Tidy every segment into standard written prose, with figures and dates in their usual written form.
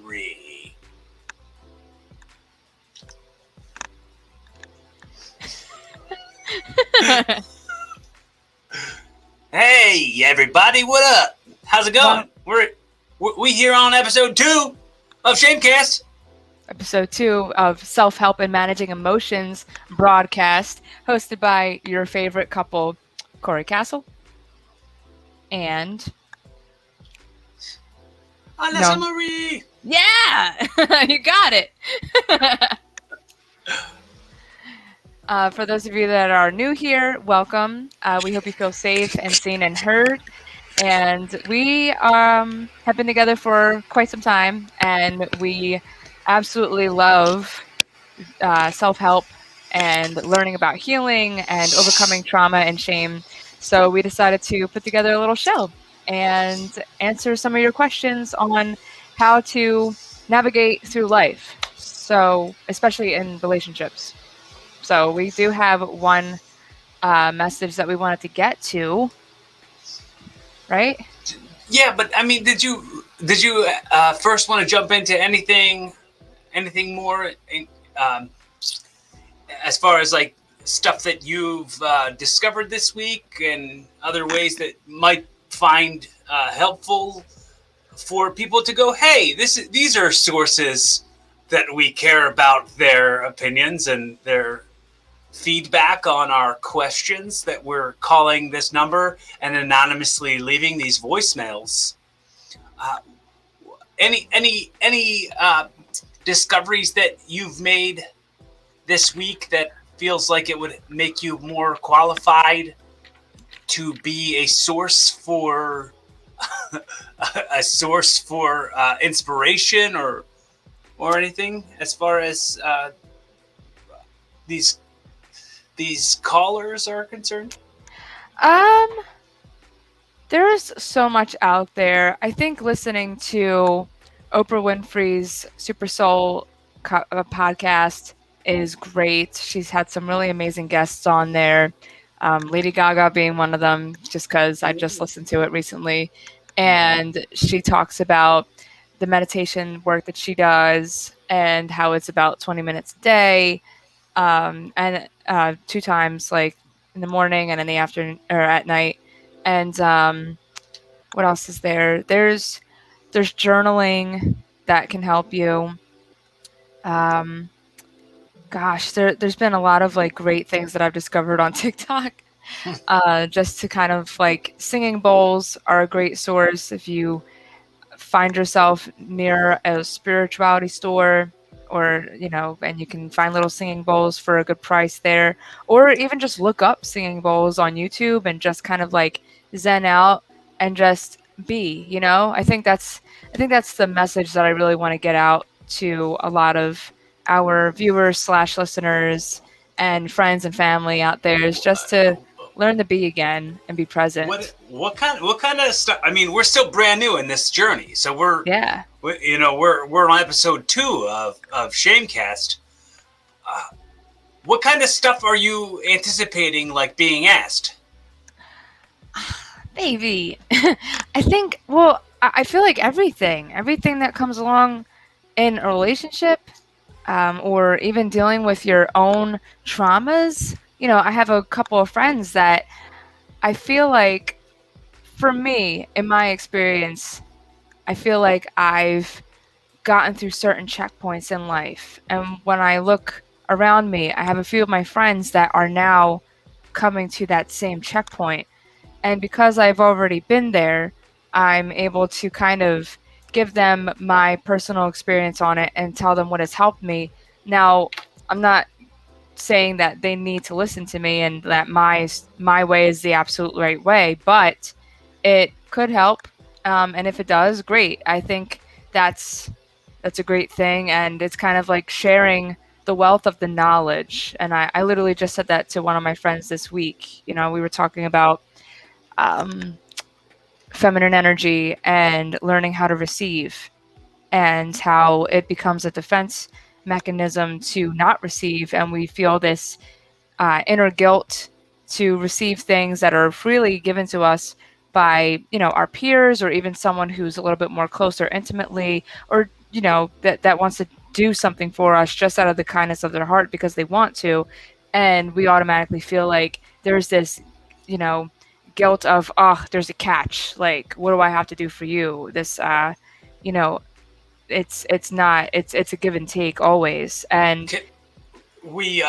Summary. Hey, everybody, what up? How's it going? We here on episode 2 of Shamecast. Episode 2 of Self-Help and Managing Emotions broadcast, hosted by your favorite couple, Cory Kastle and Alyssa Marie. Yeah, you got it. For those of you that are new here, welcome. We hope you feel safe and seen and heard. And we have been together for quite some time, and we absolutely love self-help and learning about healing and overcoming trauma and shame. So we decided to put together a little show and answer some of your questions on how to navigate through life. So especially in relationships. So we do have one message that we wanted to get to, right? Yeah, but I mean, did you first want to jump into anything more as far as like stuff that you've discovered this week and other ways that might find helpful for people to go, hey, these are sources that we care about their opinions and their feedback on our questions that we're calling this number and anonymously leaving these voicemails. Any discoveries that you've made this week that feels like it would make you more qualified to be a source for inspiration or anything as far as these callers are concerned? There's so much out there. I think listening to Oprah Winfrey's Super Soul podcast is great. She's had some really amazing guests on there. Lady Gaga being one of them, just because I just listened to it recently. And she talks about the meditation work that she does and how it's about 20 minutes a day, and 2 times, like in the morning and in the afternoon or at night. And what else is there? There's journaling that can help you. There's been a lot of like great things that I've discovered on TikTok. Just to kind of like singing bowls are a great source if you find yourself near a spirituality store, or and you can find little singing bowls for a good price there, or even just look up singing bowls on YouTube and just kind of like zen out and just be. I think that's the message that I really want to get out to a lot of our viewers / listeners and friends and family out there, is just to learn to be again and be present. What kind of stuff? I mean, we're still brand new in this journey, so we're on episode 2 of Shamecast. What kind of stuff are you anticipating, like, being asked? Baby, I think. Well, I feel like everything that comes along in a relationship, or even dealing with your own traumas. I have a couple of friends that I feel like, for me, in my experience, I feel like I've gotten through certain checkpoints in life. And when I look around me, I have a few of my friends that are now coming to that same checkpoint. And because I've already been there, I'm able to kind of give them my personal experience on it and tell them what has helped me. Now, I'm not saying that they need to listen to me and that my way is the absolute right way, but it could help. And if it does, great. I think that's a great thing, and it's kind of like sharing the wealth of the knowledge. And I literally just said that to one of my friends this week. We were talking about feminine energy and learning how to receive, and how it becomes a defense mechanism to not receive, and we feel this inner guilt to receive things that are freely given to us by our peers, or even someone who's a little bit more closer intimately, or that wants to do something for us just out of the kindness of their heart because they want to, and we automatically feel like there's this, you know, guilt of, oh, there's a catch. Like, what do I have to do for you? This, you know, it's not. It's a give and take always, and We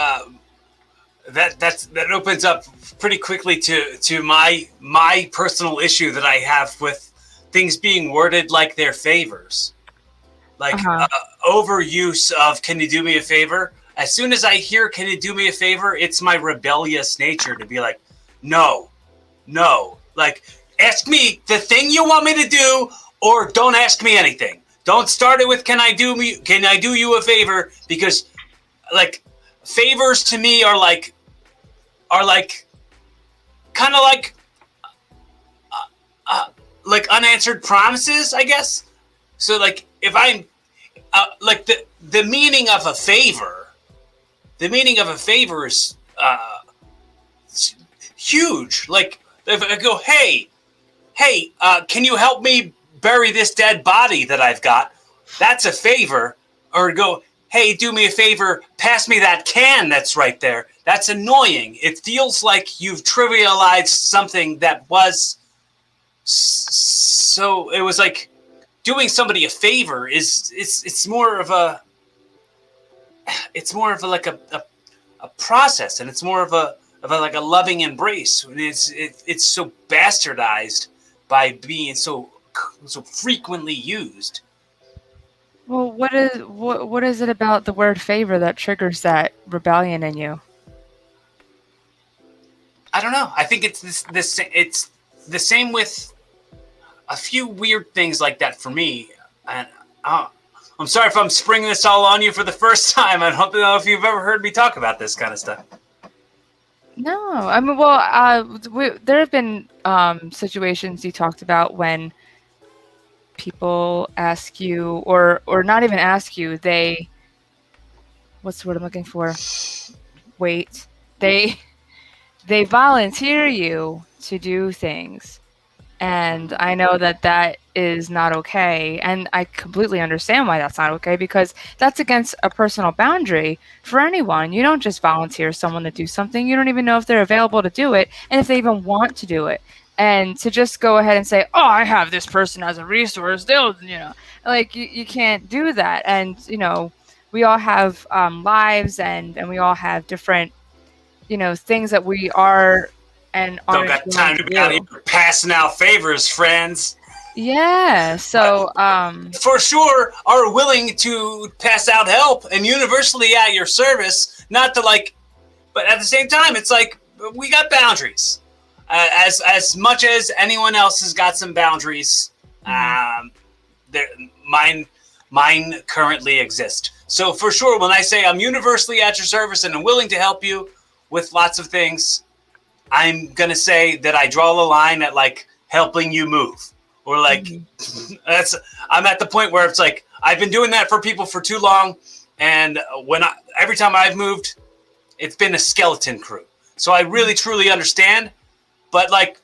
that opens up pretty quickly to my personal issue that I have with things being worded like they're favors, uh like huh. overuse of "Can you do me a favor?" As soon as I hear "Can you do me a favor?" it's my rebellious nature to be like, no, no, like ask me the thing you want me to do, or don't ask me anything. Don't start it with Can I do you a favor?" Because like favors to me are kind of like unanswered promises, I guess. So like if I'm like the meaning of a favor, the meaning of a favor is huge. Like if I go, hey, can you help me bury this dead body that I've got? That's a favor. Or go, hey, do me a favor, pass me that can that's right there. That's annoying. It feels like you've trivialized something that was so. It was like doing somebody a favor is it's more of a like a process, and it's more of a like a loving embrace. It's so bastardized by being so frequently used. Well, what is it about the word favor that triggers that rebellion in you? I don't know. I think it's the same with a few weird things like that for me. And I'm sorry if I'm springing this all on you for the first time. I don't know if you've ever heard me talk about this kind of stuff. No, I mean, well, there have been situations you talked about when people ask you, or not even ask you, they, what's the word I'm looking for? Wait, they they volunteer you to do things. And I know that that is not okay. And I completely understand why that's not okay because that's against a personal boundary for anyone. You don't just volunteer someone to do something. You don't even know if they're available to do it and if they even want to do it. And to just go ahead and say, oh, I have this person as a resource, they'll, like you can't do that. And, we all have lives and we all have different, things that we are and Don't aren't got willing time to to be out do. here passing out favors, friends. Yeah. So, For sure are willing to pass out help and universally at your service. Not to like, but at the same time, it's like we got boundaries. As much as anyone else has got some boundaries, mhm. there mine currently exist. So for sure, when I say I'm universally at your service and I'm willing to help you with lots of things, I'm gonna say that I draw the line at like helping you move, or like Mhm. that's I'm at the point where it's like I've been doing that for people for too long, and every time I've moved, it's been a skeleton crew. So I really truly understand, but like,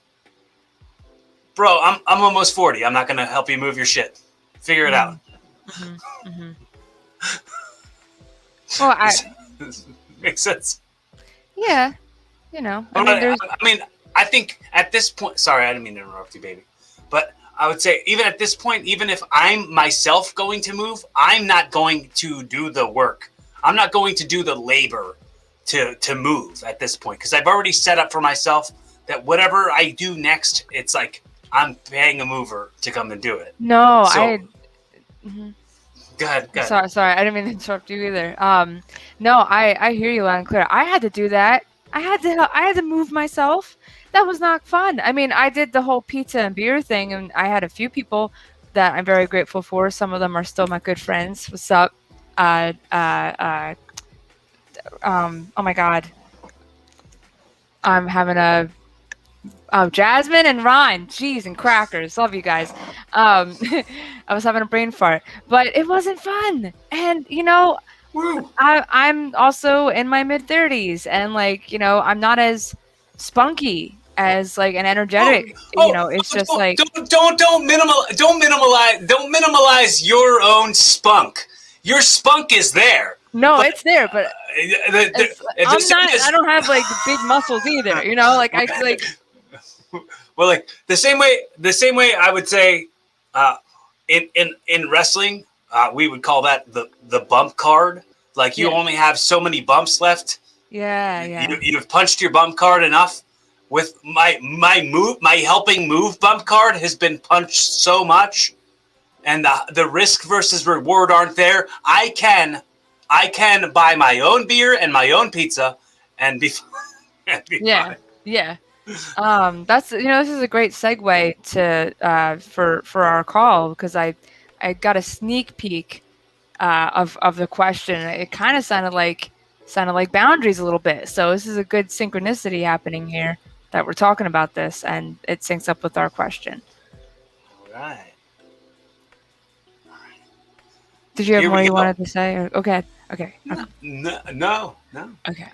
bro, I'm almost 40. I'm not gonna help you move your shit. Figure it out. Mhm. Mhm. Mhm. Well, Makes sense. yeah, I But mean, there's. I mean, I think at this point, sorry, I didn't mean to interrupt you, baby. But I would say, even at this point, even if I'm myself going to move, I'm not going to do the work. I'm not going to do the labor to move at this point because I've already set up for myself that whatever I do next, it's like I'm paying a mover to come and do it. No, So mhm. go ahead, go ahead. Sorry, I didn't mean to interrupt you either. No, I hear you loud and clear. I had to do that. I had to move myself. That was not fun. I mean, I did the whole pizza and beer thing, and I had a few people that I'm very grateful for. Some of them are still my good friends. What's up? Uh, uh, uh, oh my God, I'm having a Jasmine and Ryan, cheese and crackers. Love you guys. Um, I was having a brain fart, but it wasn't fun. And Woo! I'm also in my mid 30s, and like I'm not as spunky as like an Oh, energetic, oh, it's just don't, like, don't minimalize your own spunk. Your spunk is there, no, but it's there, but the I'm same not, I as don't have like big muscles either, like I like, well, like the same way I would say, uh, in wrestling, we would call that the bump card. Like you yeah, only have so many bumps left. yeah. You've punched your bump card enough. With my helping move bump card has been punched so much, and the risk versus reward aren't there. I can buy my own beer and my own pizza, and be and be Yeah, fine. yeah. That's, this is a great segue to for our call, because I got a sneak peek of the question. It kind of sounded like boundaries a little bit. So this is a good synchronicity happening here that we're talking about this, and it syncs up with our question. All right, Did you have here more we you go. wanted to say? Okay, okay, No, no, no, no. okay.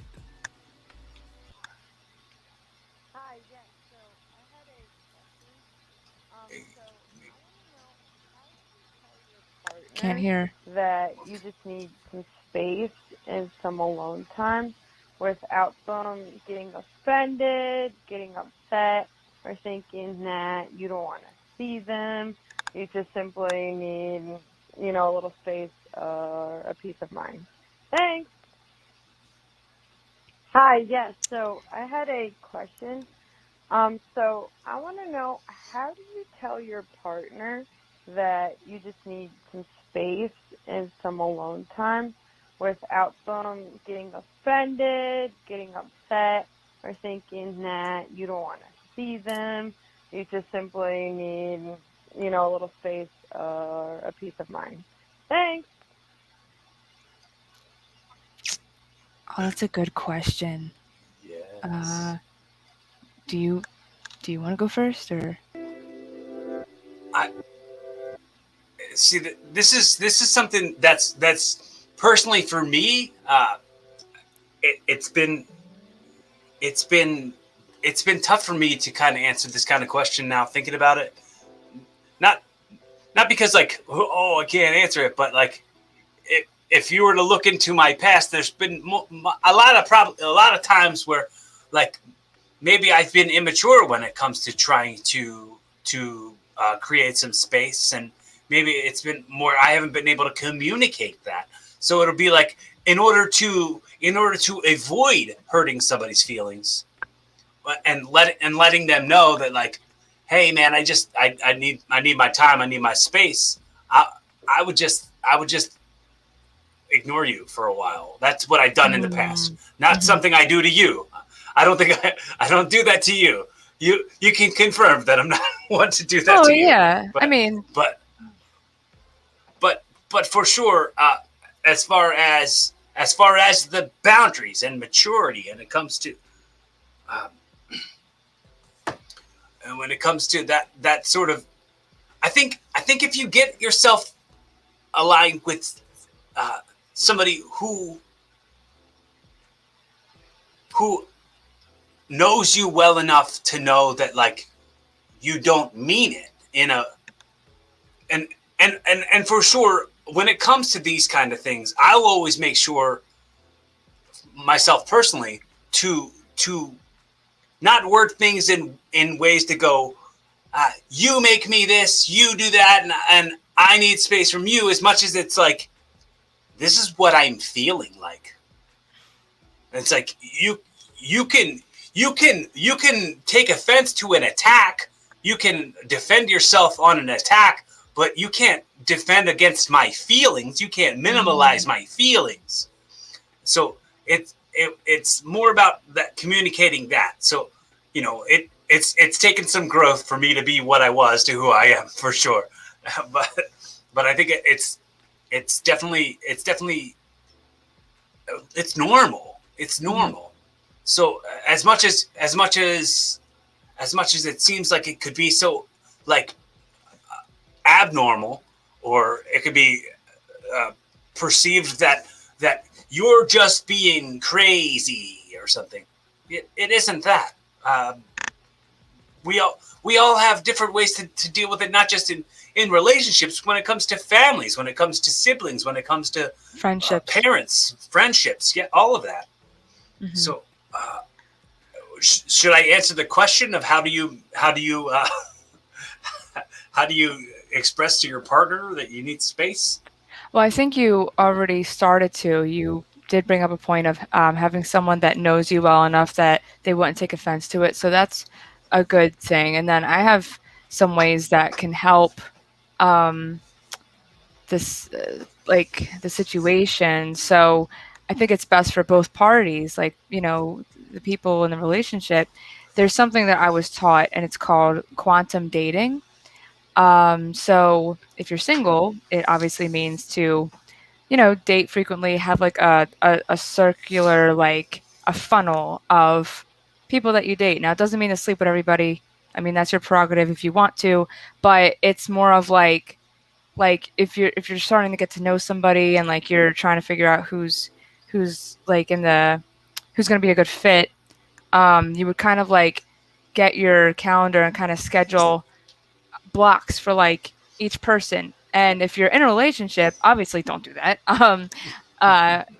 Hi, yes. So I had a question. So I want to know, how do you tell your Can't partner hear. that you just need some space and some alone time without them getting offended, getting upset, or thinking that you don't want to see them? You just simply need, a little space or a peace of mind. Thanks. Hi, yes. So I had a question. So I want to know, how do you tell your partner that you just need some space and some alone time without them getting offended, getting upset, or thinking that you don't want to see them? You just simply need, a little space or a peace of mind. Thanks. Oh, that's a good question. Yes. Uh, do you do you want to go first, or? I see that this is something that's personally for me. It's been it's been it's been tough for me to kind of answer this kind of question now. Thinking about it, not not because like I can't answer it, but like if you were to look into my past, there's been a lot of times where like maybe I've been immature when it comes to trying to create some space, and maybe it's been more I haven't been able to communicate that. So it'll be like in order to avoid hurting somebody's feelings, and letting them know that like, hey man, I need my time, I need my space. I I would just ignore you for a while. That's what I've done in the past. Mm, Not mhm. something I do to you. I don't think I don't do that to you. You can confirm that I'm not one to do that Oh to you. yeah. I But mean, but but for sure, as far as the boundaries and maturity, and it comes to um, and when it comes to that sort of, I think if you get yourself aligned with uh, somebody who knows you well enough to know that like you don't mean it in a and and for sure when it comes to these kind of things, I'll always make sure myself personally to not word things in ways to go, you make me this, you do that, and I need space from you, as much as it's like this is what I'm feeling like. It's like you can you can take offense to an attack. You can defend yourself on an attack, but you can't defend against my feelings. You can't minimalize mm, my feelings. So it's more about that communicating that. So it's taken some growth for me to be what I was to who I am for sure. but but I think it's definitely it's normal. It's mhm. normal. So as much as it seems like it could be so like abnormal, or it could be uh, perceived that you're just being crazy or something. It isn't that. we all have different ways to deal with it, not just in relationships, when it comes to families, when it comes to siblings, when it comes to Friendships. parents, friendships, yeah, all of that. Hmm. So should I answer the question of how do you express to your partner that you need space? Well, I think you already started to. You did bring up a point of having someone that knows you well enough that they wouldn't take offense to it. So that's a good thing. And then I have some ways that can help um, this, like the situation. So I think it's best for both parties, like, the people in the relationship. There's something that I was taught, and it's called quantum dating. So if you're single, it obviously means to date frequently, have like a circular, like a funnel of people that you date. Now, it doesn't mean to sleep with everybody. I mean, that's your prerogative if you want to, but it's more of like if you're starting to get to know somebody and like you're trying to figure out who's like who's going to be a good fit. You would kind of like get your calendar and kind of schedule blocks for like each person. And if you're in a relationship, obviously don't do that.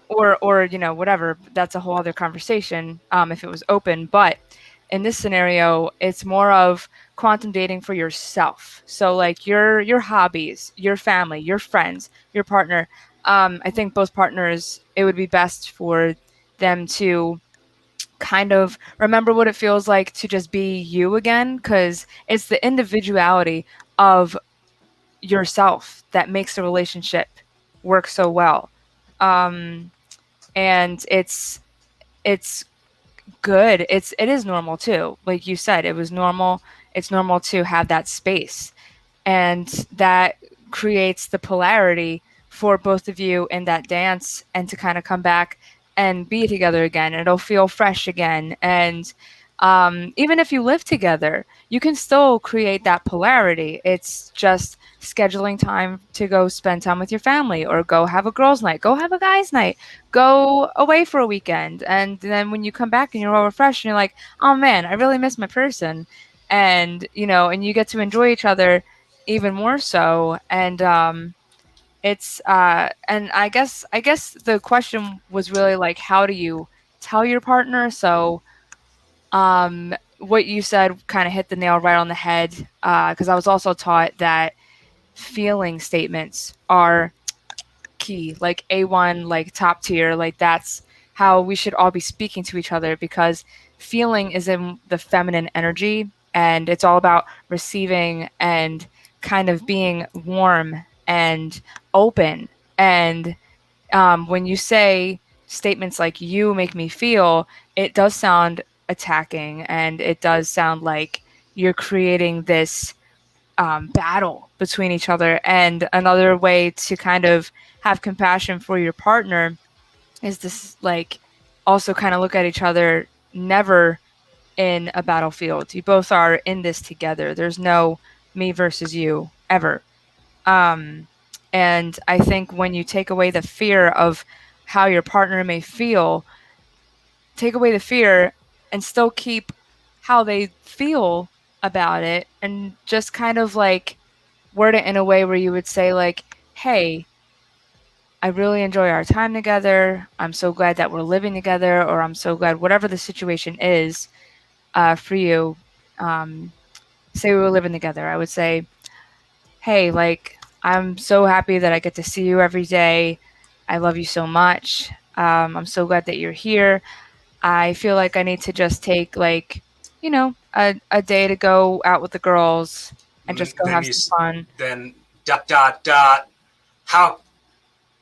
Or whatever. That's a whole other conversation. If it was open, but in this scenario, it's more of quantum dating for yourself. So like your hobbies, your family, your friends, your partner. I think both partners, it would be best for them to kind of remember what it feels like to just be you again, because it's the individuality of yourself that makes the relationship work so well. um and it's good. It is normal too, like you said, it's normal to have that space, and that creates the polarity for both of you in that dance, and to kind of come back and be together again. It'll feel fresh again. And even if you live together, you can still create that polarity. It's just scheduling time to go spend time with your family, or go have a girls' night, go have a guys' night, go away for a weekend. And then when you come back and you're all refreshed and you're like, oh man, I really miss my person. And you get to enjoy each other even more so. And it's and I guess the question was really like, how do you tell your partner? So what you said kind of hit the nail right on the head, because I was also taught that feeling statements are key, like A1, like top tier. Like that's how we should all be speaking to each other, because feeling is in the feminine energy, and it's all about receiving and kind of being warm and open. And when you say statements like "you make me feel," it does sound attacking, and it does sound like you're creating this battle between each other. And another way to kind of have compassion for your partner is this, like, also kind of look at each other never in a battlefield. You both are in this together. There's no me versus you ever. Um, and I think when you take away the fear of how your partner may feel, take away the fear and still keep how they feel about it, and just kind of like word it in a way where you would say like, "Hey, I really enjoy our time together. I'm so glad that we're living together," or "I'm so glad," whatever the situation is for you. Um, Say we were living together, I would say, "Hey, like, I'm so happy that I get to see you every day. I love you so much. I'm so glad that you're here. I feel like I need to just take like, a day to go out with the girls and just go Then have you some fun." then dot dot dot. How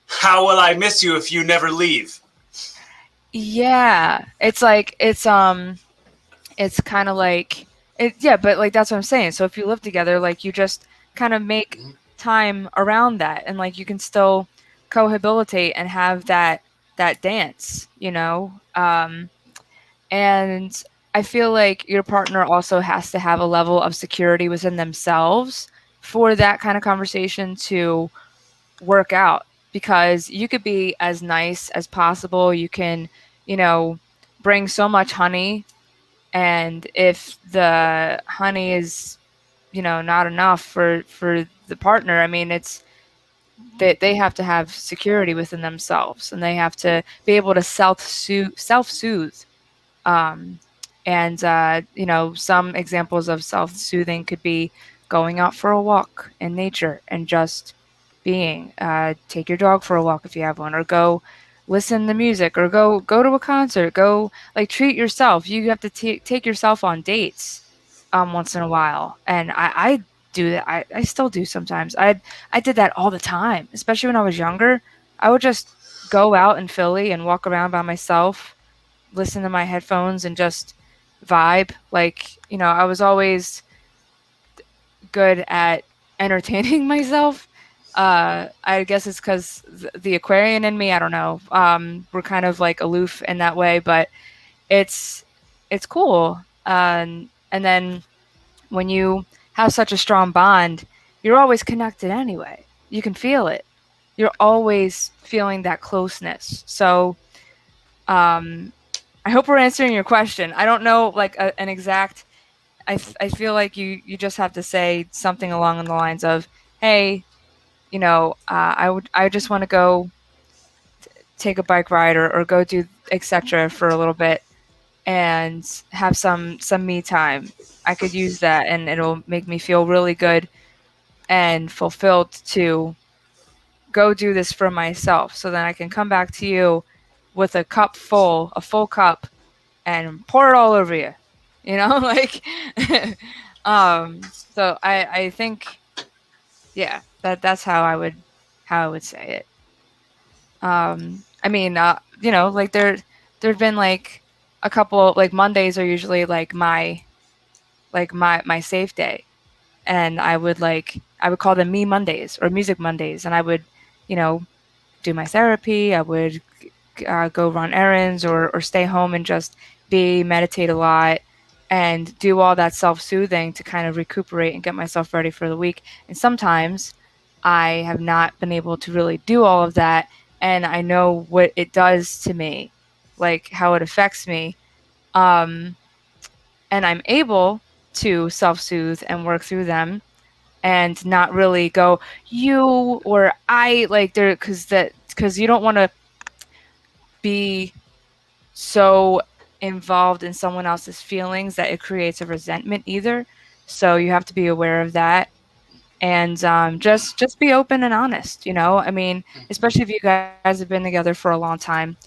how will I miss you if you never leave? Yeah, it's kind of like it. Yeah, but like that's what I'm saying. So if you live together, like you just kind of make time around that, and like you can still cohabitate and have that dance, and I feel like your partner also has to have a level of security within themselves for that kind of conversation to work out, because you could be as nice as possible. You can, you know, bring so much honey And if the honey is, not enough for the partner, I mean, it's they have to have security within themselves, and they have to be able to self-soothe. um, and some examples of self-soothing could be going out for a walk in nature and just being. Take your dog for a walk if you have one, or go listen to music, or go to a concert. Go, like, treat yourself. You have to take yourself on dates once in a while. And I do that. I still do sometimes. I did that all the time, especially when I was younger. I would just go out in Philly and walk around by myself, listen to my headphones, and just vibe. Like, I was always good at entertaining myself. I guess it's because the Aquarian in me, I don't know. We're kind of like aloof in that way, but it's it's cool. And then when you have such a strong bond, you're always connected anyway. You can feel it. You're always feeling that closeness. So, um, I hope we're answering your question. I don't know, like, an exact. I feel like you just have to say something along the lines of, "Hey, I just want to go take a bike ride, or go do etc. for a little bit and have some me time. I could use that, and it'll make me feel really good and fulfilled to go do this for myself, so then I can come back to you with a full cup, and pour it all over you." Like, so I think, yeah, that's how I would say it. I mean, like, there've been like a couple, like, Mondays are usually like my safe day, and I would call them me Mondays or music Mondays, and I would, you know, do my therapy. I would go run errands, or stay home and just meditate a lot, and do all that self soothing to kind of recuperate and get myself ready for the week. And sometimes I have not been able to really do all of that, and I know what it does to me, like how it affects me. Um, and I'm able to self soothe and work through them, and not really go you or I, like, there, because you don't want to be so involved in someone else's feelings that it creates a resentment either. So you have to be aware of that, and just be open and honest. I mean, especially if you guys have been together for a long time.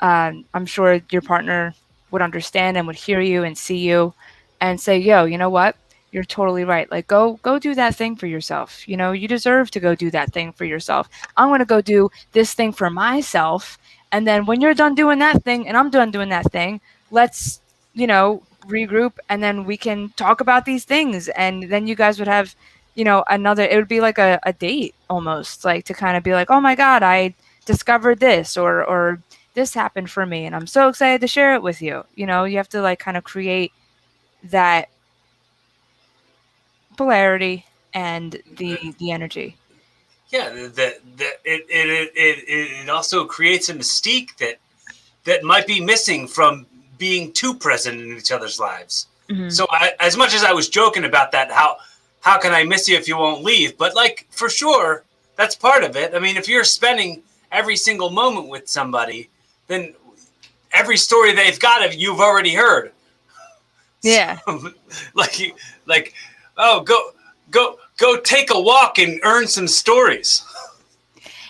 I'm sure your partner would understand and would hear you and see you and say, "Yo, you know what? You're totally right. Like, go do that thing for yourself. You deserve to go do that thing for yourself. I'm going to go do this thing for myself, and then when you're done doing that thing and I'm done doing that thing, let's, regroup, and then we can talk about these things." And then you guys would have, another, it would be like a date almost, like, to kind of be like, "Oh my god, I discovered this," or "This happened for me, and I'm so excited to share it with you." You have to, like, kind of create that polarity and the energy. Yeah, it also creates a mystique that might be missing from being too present in each other's lives. Hmm. So as much as I was joking about that, how can I miss you if you won't leave? But, like, for sure, that's part of it. I mean, if you're spending every single moment with somebody, then every story they've got of you've already heard. So, Yeah. like, like, oh, go take a walk and earn some stories.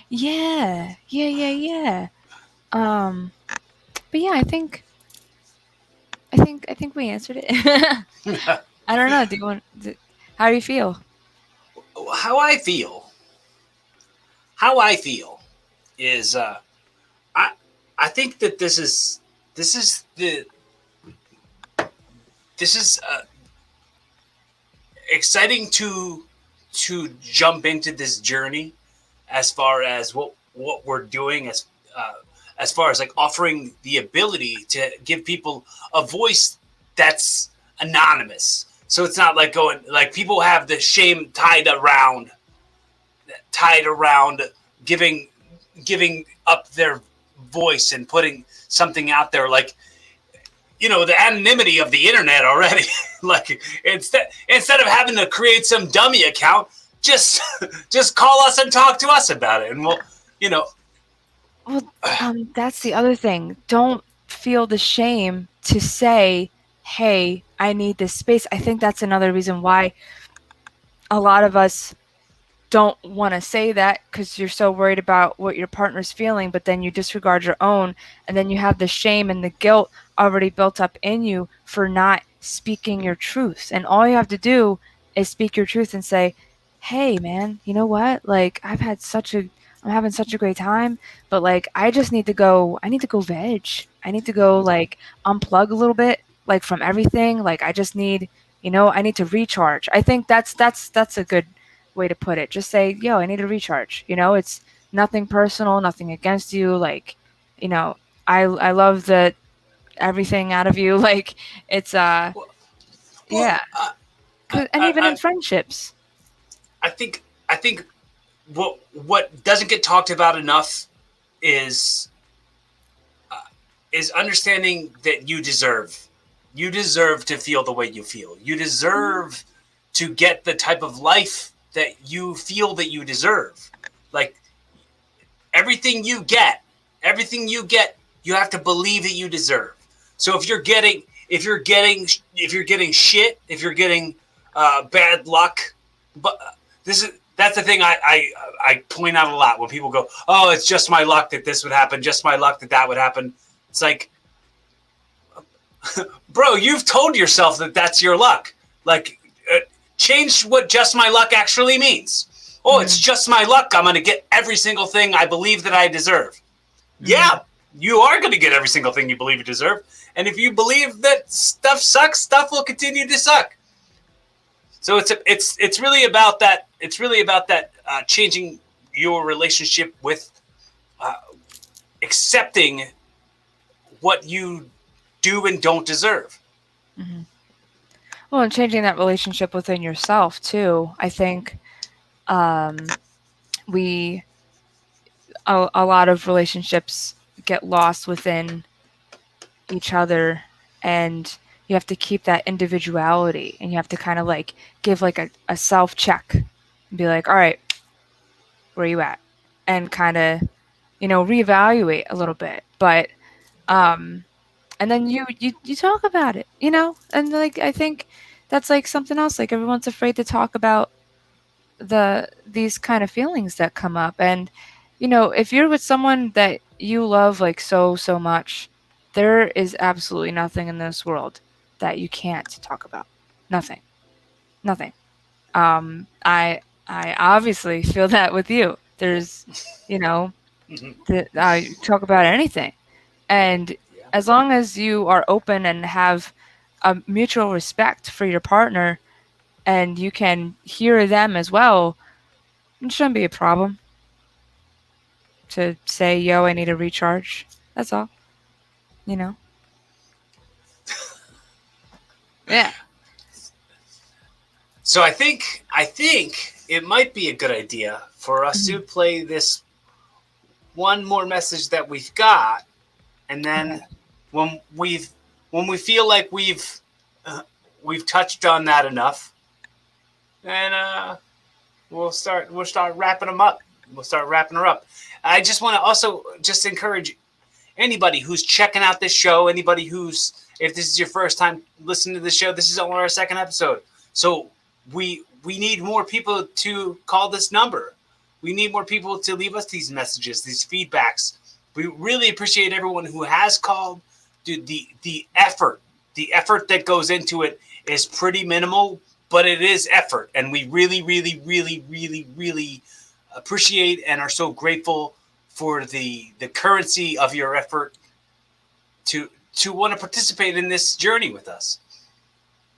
Yeah. Yeah. Yeah. Yeah. Um. But yeah, I think we answered it. I don't know. How do you feel? how I feel, how I feel is I I think that this is the this is exciting to jump into this journey as far as what we're doing as far as, like, offering the ability to give people a voice that's anonymous. So it's not like going, like, people have the shame tied around giving giving up their voice and putting something out there. Like, the anonymity of the internet already. Like instead of having to create some dummy account, just just call us and talk to us about it, and we'll, you know, Well, that's the other thing. Don't feel the shame to say, "Hey, I need this space." I think that's another reason why a lot of us don't want to say that because you're so worried about what your partner's feeling, but then you disregard your own, and then you have the shame and the guilt already built up in you for not speaking your truth. And all you have to do is speak your truth and say, "Hey, man, you know what? Like, I'm having such a great time, but like, I need to go veg. I need to go like unplug a little bit, like from everything. Like, I just need, I need to recharge." I think that's a good way to put it. Just say, "Yo, I need a recharge." It's nothing personal, nothing against you. Like, you know, I love the everything out of you. Like, it's well, yeah. well uh, I, 'Cause, and even in I friendships. I think what doesn't get talked about enough is is understanding that you deserve to feel the way you feel. You deserve to get the type of life that you feel that you deserve. Like everything you get, everything you get, you have to believe that you deserve. So if you're getting shit, if you're getting bad luck, but that's the thing I point out a lot when people go, "Oh, it's just my luck that this would happen, just my luck that that would happen." It's like, bro, you've told yourself that that's your luck. Like, change what just my luck actually means. Oh, it's Mhm, just my luck. I'm going to get every single thing I believe that I deserve. mhm, Yeah, you are going to get every single thing you believe you deserve. And if you believe that stuff sucks, stuff will continue to suck. So it's really about that. It's really about that changing your relationship with uh, accepting what you do and don't deserve. mhm. Well, and changing that relationship within yourself too. I think um, we a lot of relationships get lost within each other, and you have to keep that individuality, and you have to kind of like give like a self check and be like, all right, where you at, and kind of reevaluate a little bit. But um and then you talk about it, and like I think that's like something else. Like everyone's afraid to talk about these kind of feelings that come up. And if you're with someone that you love like so much, there is absolutely nothing in this world that you can't talk about. Nothing. Nothing. I obviously feel that with you. There's, you know Mm-hmm. talk about anything. And Yeah. as long as you are open and have a mutual respect for your partner, and you can hear them as well, it shouldn't be a problem to say, "Yo, I need a recharge." That's all, you know? Yeah. So I think it might be a good idea for us to Mhm. play this one more message that we've got, and then Okay. when we've when we feel like we've touched on that enough, then we'll start wrapping them up. We'll start wrapping her up. I just want to also just encourage anybody who's checking out this show, anybody who's, if this is your first time listening to the show, this is only our second episode. So we need more people to call this number. We need more people to leave us these messages, these feedbacks. We really appreciate everyone who has called. Dude, the effort that goes into it is pretty minimal, but it is effort, and we really, really, really, really, really appreciate and are so grateful for the currency of your effort to want to participate in this journey with us.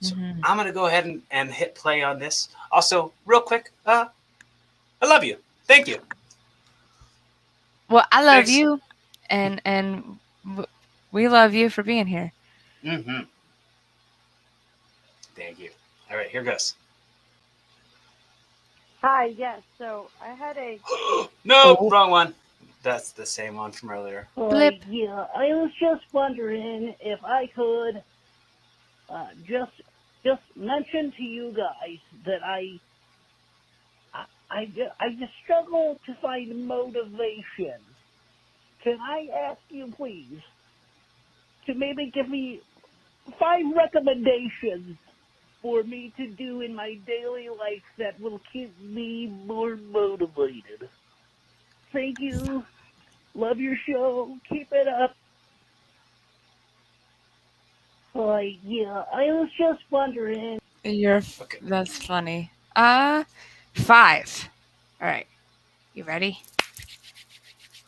So Mhm. I'm gonna go ahead and hit play on this. Also, real quick, I love you. Thank you. Well, I love Thanks. you, and we love you for being here. Mm-hmm. Thank you. All right, here goes. Hi, yes. So I had a No, Oh. wrong one. That's the same one from earlier. Blip. Yeah, I was just wondering if I could just mention to you guys that I just struggle to find motivation. Can I ask you, please, to maybe give me 5 recommendations for me to do in my daily life that will keep me more motivated? Thank you. Love your show. Keep it up. Yeah, I was just wondering. Okay. That's funny. 5. All right. You ready?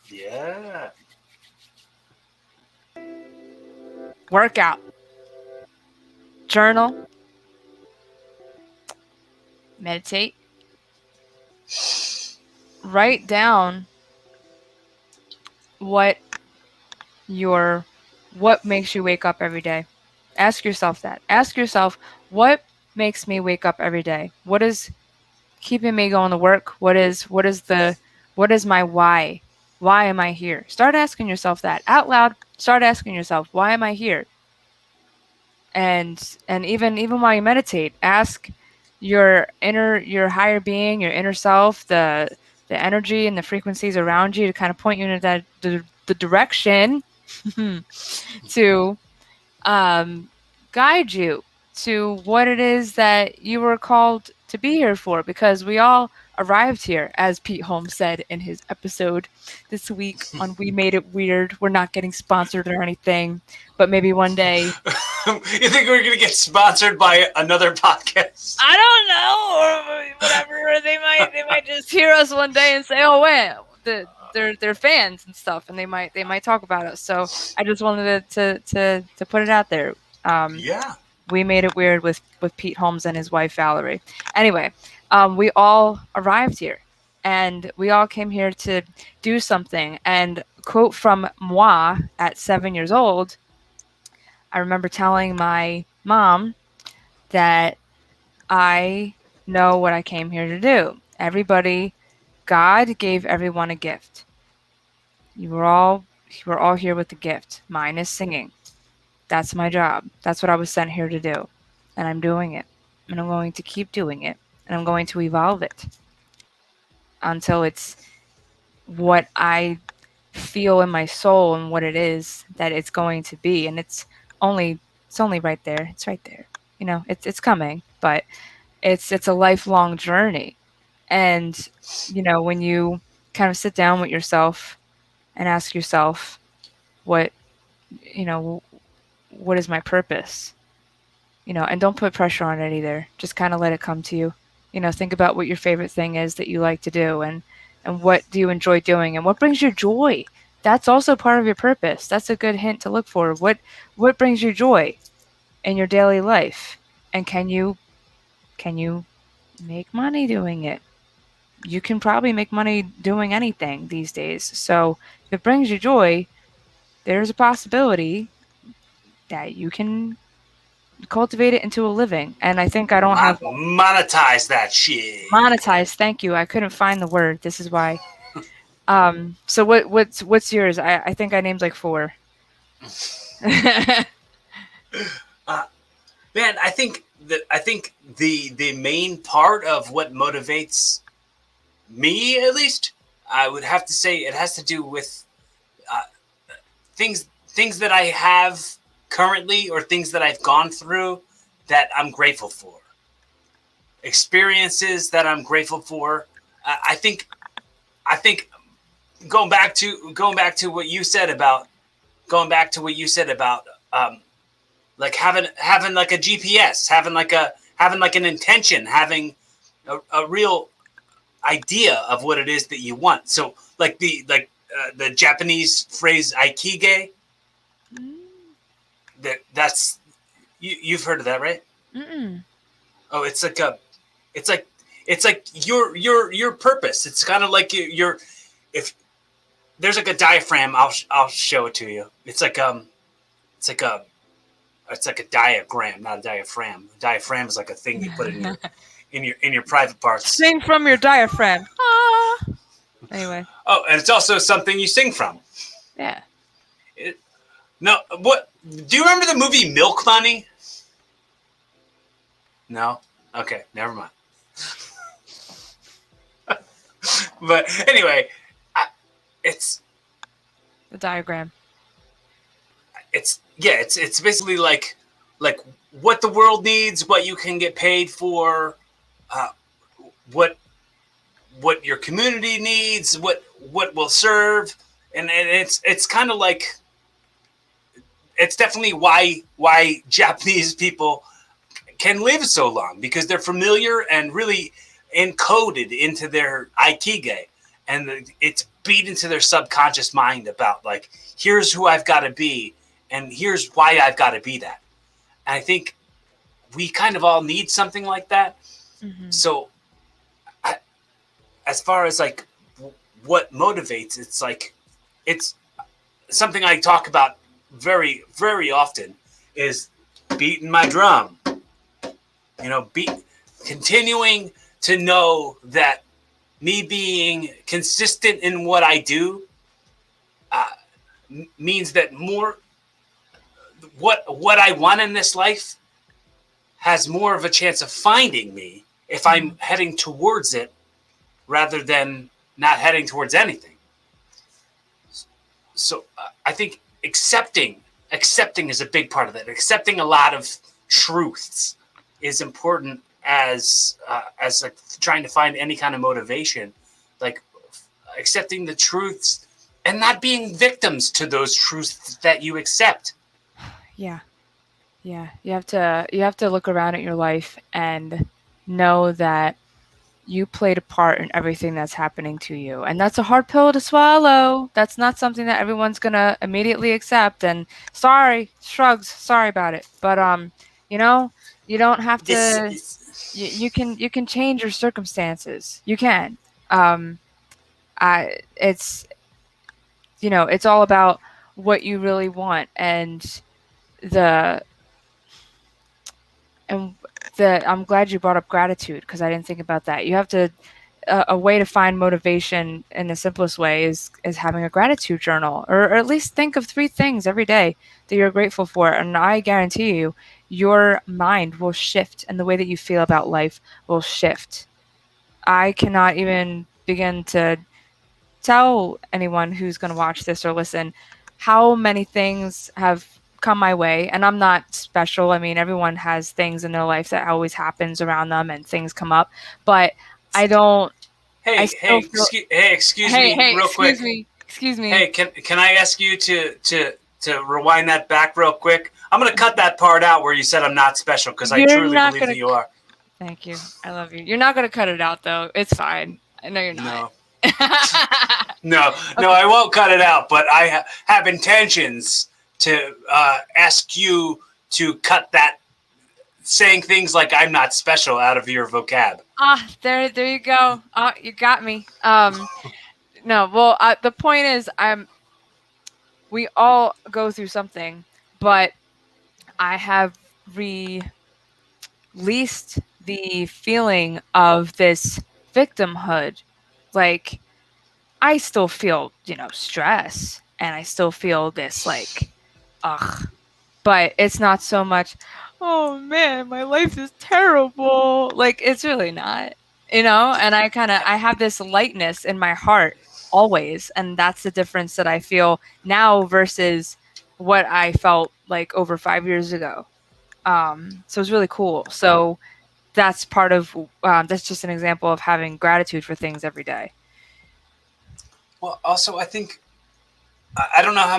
Yeah. Workout. Journal. Meditate. Write down what your what makes you wake up every day. Ask yourself that. Ask yourself, what makes me wake up every day? What is keeping me going to work? What is my why? Why am I here? Start asking yourself that out loud. Start asking yourself, why am I here? And even while you meditate, ask your higher being, your inner self, the energy and the frequencies around you to kind of point you in the direction to guide you to what it is that you were called to be here for, because we all arrived here, as Pete Holmes said in his episode this week on We Made It Weird. We're not getting sponsored or anything, but maybe one day. You think we're gonna get sponsored by another podcast? I don't know, or whatever. Or they might just hear us one day and say, "Oh, wait, they're fans and stuff," and they might talk about us. So I just wanted to put it out there. Um, Yeah. we made it weird with Pete Holmes and his wife Valerie. Anyway, we all arrived here, and we all came here to do something. And quote from moi at 7 years old, I remember telling my mom that I know what I came here to do. Everybody, God gave everyone a gift. You were all here with a gift. Mine is singing. That's my job. That's what I was sent here to do. And I'm doing it. And I'm going to keep doing it. And I'm going to evolve it until it's what I feel in my soul and what it is that it's going to be. And only it's only right there. It's right there. It's coming, but it's a lifelong journey. And when you kind of sit down with yourself and ask yourself what you know what is my purpose, and don't put pressure on it either. Just kind of let it come to you. Think about what your favorite thing is that you like to do, and what do you enjoy doing, and what brings you joy. That's also part of your purpose. That's a good hint to look for. What brings you joy in your daily life, and can you make money doing it? You can probably make money doing anything these days. So if it brings you joy, there's a possibility that you can cultivate it into a living. And I think I don't have Monetize that shit. monetized. Thank you. I couldn't find the word. This is why. So what's yours? I think I named like 4. Man, I think the main part of what motivates me, at least, I would have to say it has to do with uh, things that I have currently, or things that I've gone through that I'm grateful for, experiences that I'm grateful for. I think going back to what you said about um, like having like a GPS, having like an intention, having a real idea of what it is that you want. So like the Japanese phrase "aikige," that's you've heard of that, right? Mm-mm. Oh, it's like your purpose. It's kind of like your if there's like a diaphragm. I'll show it to you. It's like a diagram, not a diaphragm. A diaphragm is like a thing you put in your private parts. Sing from your diaphragm. Ah. Anyway, Oh, and it's also something you sing from. yeah. No, what? Do you remember the movie Milk Money? No. Okay, never mind. But anyway, it's The diagram. it's basically like what the world needs, what you can get paid for, uh, what your community needs, what will serve, and it's kind of like it's definitely why Japanese people can live so long, because they're familiar and really encoded into their ikigai, and it's beat into their subconscious mind about like, here's who I've got to be and here's why I've got to be that. And I think we kind of all need something like that. Mm-hmm. So as far as like what motivates, it's something I talk about very, very often, is beating my drum. Continuing to know that me being consistent in what I do means that more what I want in this life has more of a chance of finding me if I'm heading towards it rather than not heading towards anything. So I think accepting is a big part of that. Accepting a lot of truths is important as like trying to find any kind of motivation, like accepting the truths and not being victims to those truths that you accept. Yeah. Yeah. You have to look around at your life and know that you played a part in everything that's happening to you. And that's a hard pill to swallow. That's not something that everyone's going to immediately accept, and sorry, shrugs, sorry about it. But you know, you don't have to you can change your circumstances. You can. I it's it's all about what you really want, the and I'm glad you brought up gratitude, because I didn't think about that. You have to a way to find motivation in the simplest way is having a gratitude journal, or at least think of 3 things every day that you're grateful for, and I guarantee you your mind will shift, and the way that you feel about life will shift. I cannot even begin to tell anyone who's going to watch this or listen how many things have come my way, and I'm not special. I mean, everyone has things in their life that always happens around them and things come up, but I don't I still feel Excuse me, real excuse quick. me. Excuse me. Hey, can I ask you to rewind that back real quick? I'm gonna cut that part out where you said I'm not special, because I You're truly not believe gonna that you are. Thank you. I love you. You're not gonna cut it out though. It's fine. I know you're not. No, no, I won't cut it out. But I have intentions to ask you to cut that saying things like "I'm not special" out of your vocab. There you go. You got me. No, well, the point is, we all go through something, but I have released the feeling of this victimhood. Like, I still feel, stress, and I still feel this, like, ugh, but it's not so much, oh man, my life is terrible. Like, it's really not, and I have this lightness in my heart always. And that's the difference that I feel now versus what I felt like over 5 years ago. So it's really cool. So that's part of, that's just an example of having gratitude for things every day. Well, also, I think I don't know how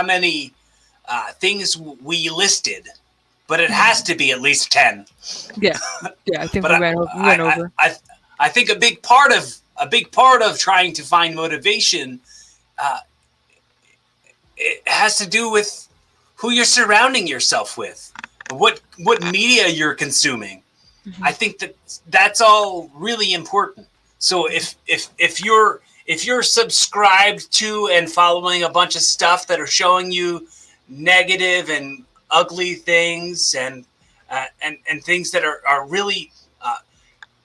many things we listed, but it has to be at least 10. Yeah. Yeah. I think But we went over. I think a big part of trying to find motivation, it has to do with who you're surrounding yourself with, what media you're consuming. Mhm. I think that's all really important. So if you're subscribed to and following a bunch of stuff that are showing you negative and ugly things, and things that are really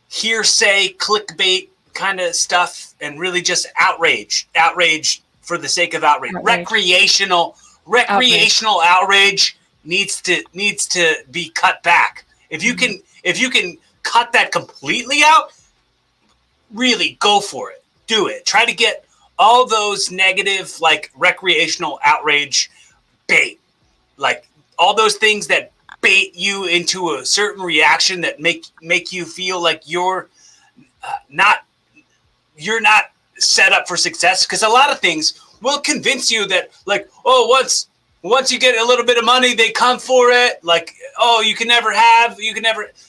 hearsay, clickbait kind of stuff and really just outrage for the sake of outrage. Recreational outrage needs to be cut back. If you can cut that completely out, really go for it. Do it. Try to get all those negative, like recreational outrage bait, like all those things that bait you into a certain reaction that make you feel like you're not set up for success. Because a lot of things will convince you that, like, oh, once you get a little bit of money, they come for it. Like, oh, you can never.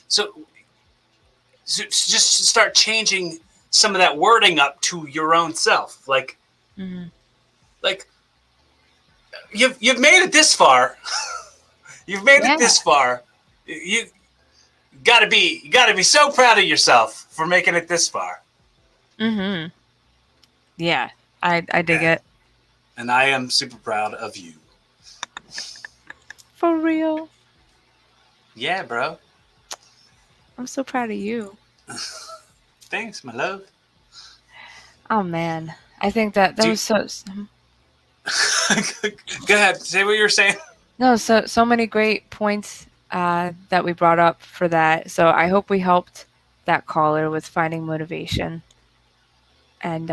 So just start changing some of that wording up to your own self. Like, like you've made it this far. You've made it this far. You gotta be so proud of yourself for making it this far. Yeah, I dig it. And I am super proud of you. For real. Yeah, bro. I'm so proud of you. Thanks, my love. Oh man, I think that was so. Go ahead, say what you were saying. No, so many great points that we brought up for that. So I hope we helped that caller with finding motivation and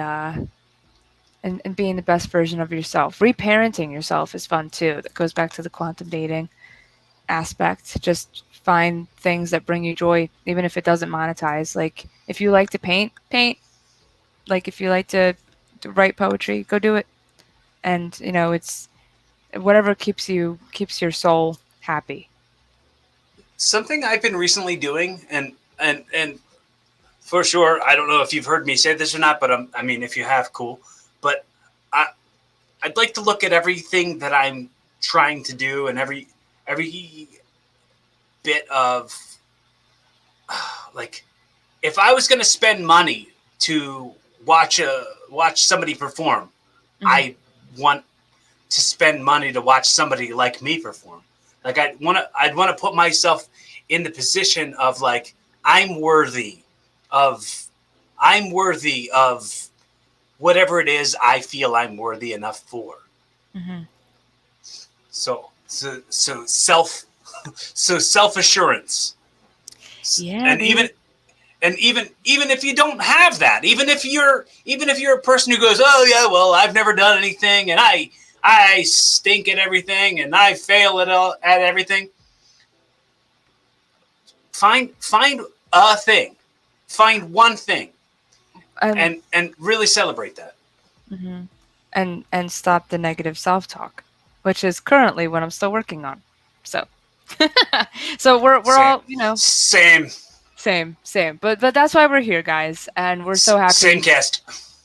being the best version of yourself. Reparenting yourself is fun too. That goes back to the quantum dating aspect. Just find things that bring you joy, even if it doesn't monetize. Like if you like to paint. Like if you like to write poetry, go do it. And it's whatever keeps your soul happy. Something I've been recently doing, and for sure, I don't know if you've heard me say this or not, but I mean, if you have, cool. But I'd like to look at everything that I'm trying to do and every bit of like, if I was going to spend money to watch somebody perform, I want to spend money to watch somebody like me perform. Like I'd want to put myself in the position of like, I'm worthy of whatever it is I feel I'm worthy enough for. So self-assurance. Yeah. And even if you don't have that, even if you're a person who goes, oh yeah, well, I've never done anything and I stink at everything and I fail at everything. Find a thing. Find one thing. And really celebrate that. And stop the negative self-talk, which is currently what I'm still working on. So we're all, same. But that's why we're here, guys, and we're so happy. Same cast.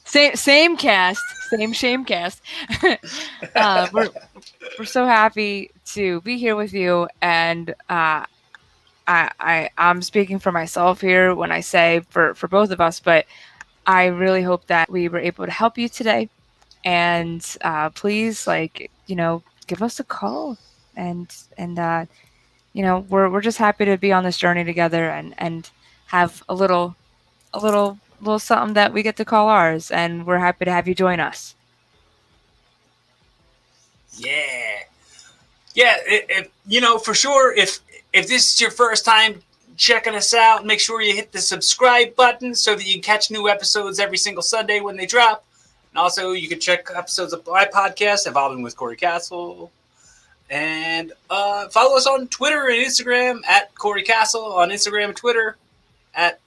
Same cast. Same shame cast. We're so happy to be here with you, and I'm speaking for myself here when I say for both of us, but I really hope that we were able to help you today. And please, give us a call, and we're just happy to be on this journey together and have a little something that we get to call ours, and we're happy to have you join us. Yeah. For sure, if this is your first time checking us out, make sure you hit the subscribe button so that you can catch new episodes every single Sunday when they drop. And also, you can check episodes of my podcast, Evolving with Cory Kastle. And follow us on Twitter and Instagram at Cory Kastle on Instagram and Twitter, at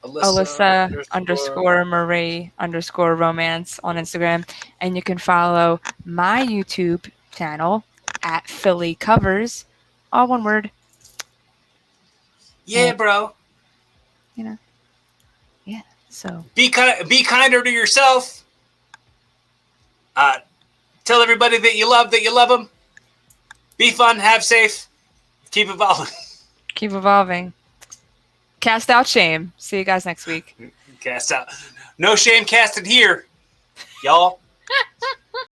Alyssa _Marie _romance on Instagram. And you can follow my YouTube channel at Philly Covers, all one word. Yeah, bro. Yeah. So be kinder to yourself. Tell everybody that you love them. Be fun, have safe, keep evolving. Cast out shame. See you guys next week. Cast out. No shame casted here, y'all.